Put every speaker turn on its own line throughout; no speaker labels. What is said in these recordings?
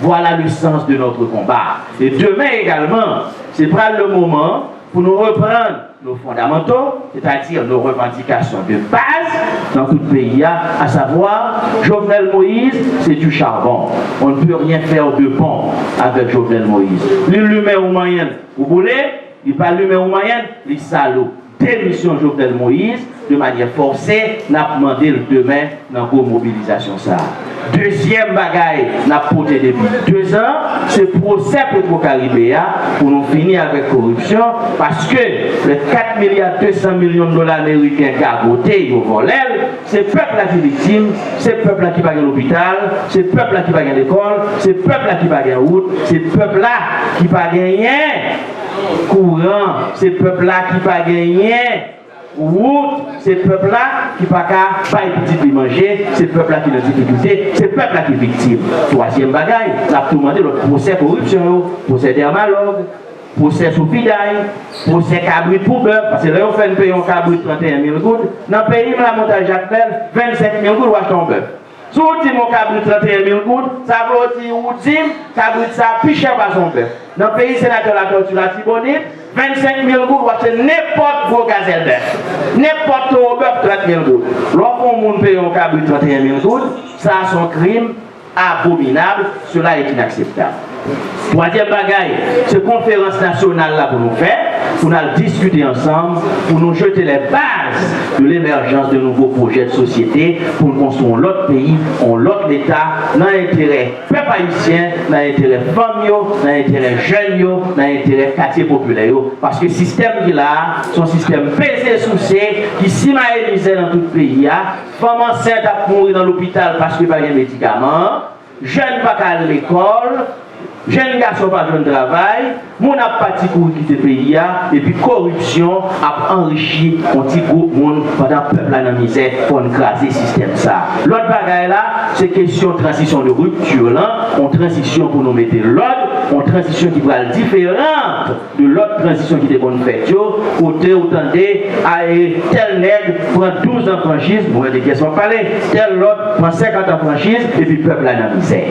Voilà le sens de notre combat. Et demain également, c'est prendre le moment pour nous reprendre nos fondamentaux, c'est-à-dire nos revendications de base dans tout le pays, à savoir, Jovenel Moïse, c'est du charbon. On ne peut rien faire de bon avec Jovenel Moïse. L'humain ou moyen, vous voulez, il parle l'humain ou moyen, les salauds. Démission Jovenel Moïse, de manière forcée, n'a demandé demain dans la mobilisation. Ça. Deuxième bagaille, n'a porté depuis 2 ans, c'est le procès Petro-Caribéa pour nous finir avec corruption, parce que les 4 milliards 200 millions de dollars américains gagotés, ils volent, c'est le peuple qui est victime, c'est le peuple qui va à l'hôpital, c'est le peuple qui va à l'école, c'est le peuple qui va à la route, c'est le peuple qui va gagner courant, c'est le peuple qui va gagner route, c'est le peuple qui va pas petit manger, c'est le peuple qui est en difficulté, c'est le peuple qui est victime. Troisième bagaille, on a tout demandé le procès corruption, procès dermalogue, procès sous fidaille, procès cabrit pour bœuf, parce que là on fait un pays en cabrit 31 000 gouttes, dans le pays, la montagne Jacques Bel, 25 000 gouttes, ou acheter un bœuf. Si on dit mon cabrit 31 000 gouttes, ça veut dire ou dit cabrit ça plus cher par son bœuf. Dans le pays sénateur la tortue la Tibonite, 25 000 gouttes, ou acheter n'importe gros gazelle bœuf. N'importe gros bœuf 30 000 gouttes. Lorsqu'on monde paye un cabrit 31 000 gouttes, ça a son crime abominable, cela est inacceptable. Troisième bagaille, c'est conférence nationale là pour nous faire, pour nous discuter ensemble, pour nous jeter les bases de l'émergence de nouveaux projets de société, pour nous construire l'autre pays, l'autre État, dans l'intérêt peuple haïtien, dans l'intérêt famille, dans l'intérêt jeunes, dans l'intérêt quartier populaire. Parce que le système qui est là, son système pesé sous c'est, qui s'imagine dans tout le pays, femmes enceintes à mourir dans l'hôpital parce qu'il n'y a pas de médicaments, jeunes pas à l'école, jeunes garçons pas de travail, mon a parti pour quitter le pays, et puis corruption a enrichi un petit groupe monde pendant le peuple dans la misère pour écraser le système. L'autre bagaille là, c'est question de transition de rupture, là, on transition pour nous mettre l'ordre, on transition qui va être différente de l'autre transition qui était bonne faite. Côté autant tel nègre prend 12 ans de franchise, vous voyez des questions parler, tel l'autre prend 50 ans de franchise, et puis le peuple là dans la misère.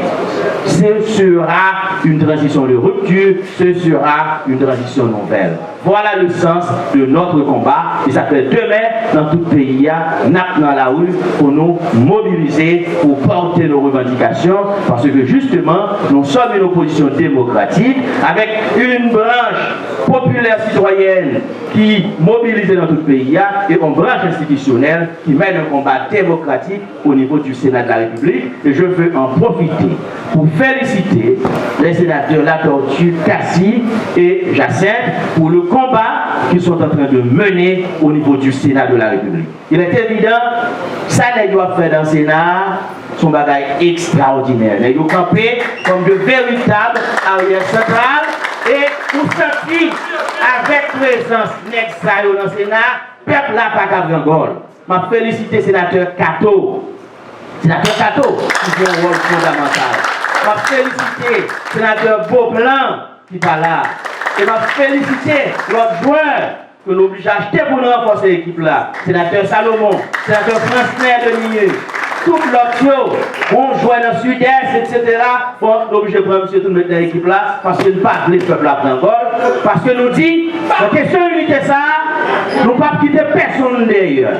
Ce sera une transition de rupture, ce sera une transition nouvelle. Voilà le sens de notre combat. Et ça fait demain, dans tout le pays, dans la rue, pour nous mobiliser, pour porter nos revendications, parce que justement, nous sommes une opposition démocratique, avec une branche populaire citoyenne qui mobilise dans tout le pays, et une branche institutionnelle qui mène un combat démocratique au niveau du Sénat de la République. Et je veux en profiter pour féliciter les sénateurs La Tortue, Cassie et Jacinthe pour le combat qu'ils sont en train de mener au niveau du Sénat de la République. Il est évident, ça n'est pas fait dans le Sénat, son bagage extraordinaire. Ils ont campé comme de véritables arrières centrales et pour sortir avec présence nexaire dans le Sénat, peuple là pas qu'à Grangol. Je félicite le sénateur Cato. Sénateur Cato, qui joue un rôle fondamental. Je félicite le sénateur Beaublanc, qui est là. Et je félicite l'autre joueur que nous oblige à acheter pour nous renforcer l'équipe là. Sénateur Salomon, sénateur Francner de Milieu. Tout l'autre, on joue dans le sud-est, etc. Bon, nous obligés de prendre tout mettre dans l'équipe là, parce que nous ne pas le peuple à prendre gol. Parce que nous dit, la question d'unité ça, nous ne pas quitter personne d'ailleurs.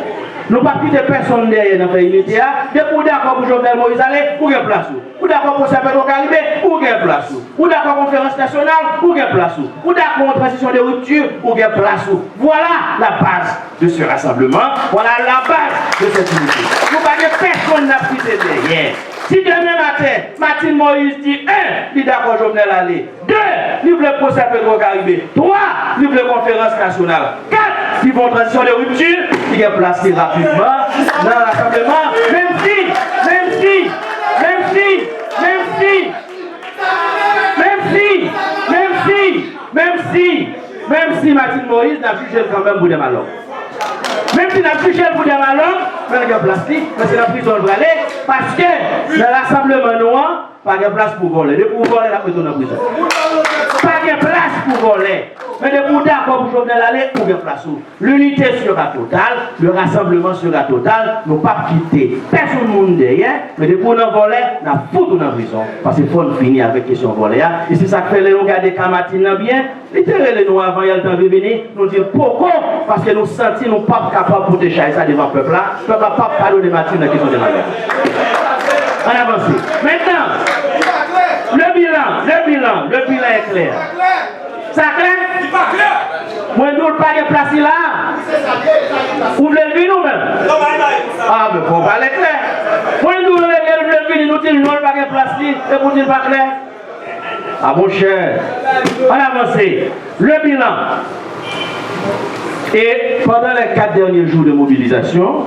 Nous ne pas quitter personne derrière dans le pays militaire. Depuis d'accord pour Jovenel Moïse aller, où est place? Ou d'accord pour Petro-Caribé, où est place? Ou d'accord pour conférence nationale, où est place? Ou d'accord pour transition de rupture, où est place? Voilà la base de ce rassemblement. Voilà la base de cette unité. Nous ne pas que personne n'a quitté derrière. Si demain matin, Martine Moïse dit 1, il est d'accord Jovenel aller. 2, il veut le procès Petro-Caribé. 3, il veut la conférence nationale. 4, ils vont transition de rupture, il est placé rapidement dans l'assemblement, même si Martine Moïse n'a jugé quand même pour des malheurs. Même si n'a jugé pour des malheurs, mais il y a place, mais c'est la prison de aller, parce que dans l'assemblement noir, pas de place pour voler. De pour voler, la prison dans la prison. Pas de place pour voler. Mais de vous d'accord pour Jovenel aller, ou bien place où l'unité sera totale, le rassemblement sera total, nous pas quitter personne monde derrière, mais de pour nous voler, nous foutu dans la prison. Parce qu'il faut finir avec la question voler. Et c'est ça que fait les regarder Kamatine bien, les nous avant, il y a le temps de venir, nous dire pourquoi, parce que nous sentons nous pas capables de protéger ça devant le peuple là, le peuple n'a pas parlé de Matine dans la question de mariage. On avance. Maintenant, le bilan est clair. Ça clair? Moi, nous ne pas de place là. Vous voulez le vivre nous-mêmes? Ah, mais il faut parler clair. Moi, nous voulons le vivre, nous disons pas de place là, et vous dites pas clair? Ah, mon cher. On avance. Le bilan. Et pendant les 4 derniers jours de mobilisation,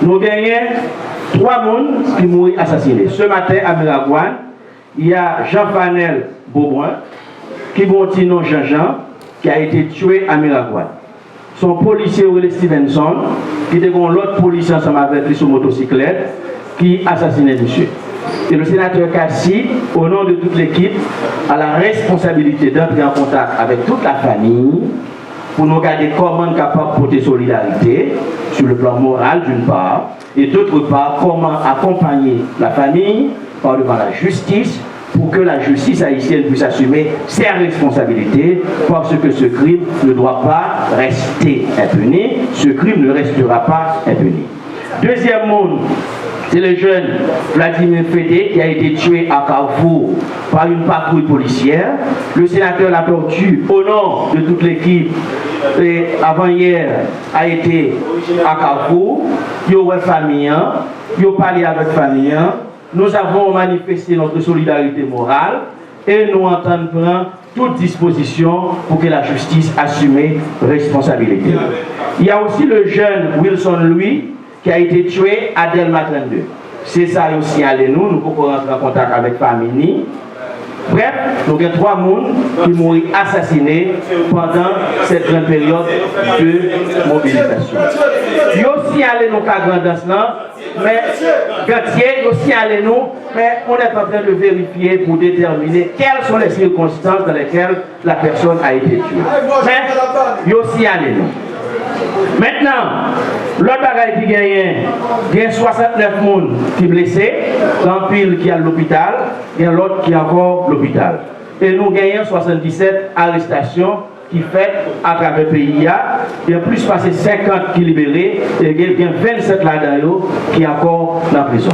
nous gagnons 3 personnes qui mourent assassinés. Ce matin, à Miragouane, il y a Jean-Fanel Beaubrun, qui Bontino Jean-Jean, qui a été tué à Miragouane. Son policier, Willie Stevenson, qui était l'autre policier ensemble avec lui sur motocyclette, qui a assassiné monsieur. Et le sénateur Kassi, au nom de toute l'équipe, a la responsabilité d'entrer en contact avec toute la famille pour nous garder comment capable de porter solidarité sur le plan moral d'une part, et d'autre part, comment accompagner la famille par devant la justice pour que la justice haïtienne puisse assumer ses responsabilités, parce que ce crime ne doit pas rester impuni, ce crime ne restera pas impuni. Deuxième monde, c'est le jeune Vladimir Fédé qui a été tué à Carrefour par une patrouille policière. Le sénateur La Tortue, au nom de toute l'équipe, avant-hier a été à Carrefour. Il y a famille, il y a parlé avec famille. Nous avons manifesté notre solidarité morale et nous entendons prendre toute disposition pour que la justice assume responsabilité. Il y a aussi le jeune Wilson Louis qui a été tué à Delma 32. C'est ça aussi à nous, nous pouvons rentrer en contact avec la famille. Bref, nous avons 3 personnes qui mourent assassinés pendant cette grande période de mobilisation. Il y a aussi allé nous à Grandance là, mais Gantier, aussi allé nous, mais on est en train de vérifier pour déterminer quelles sont les circonstances dans lesquelles la personne a été tuée. Mais il y a aussi allé nous. Maintenant, l'autre bagaille qui gagne, il y a 69 personnes qui sont blessées, un pile qui est à l'hôpital, et l'autre qui est encore à l'hôpital. Et nous gagnons 77 arrestations qui fait à travers le pays. Il y a plus passé 50 qui sont libérés, et il y a 27 là-dedans qui sont encore dans la prison.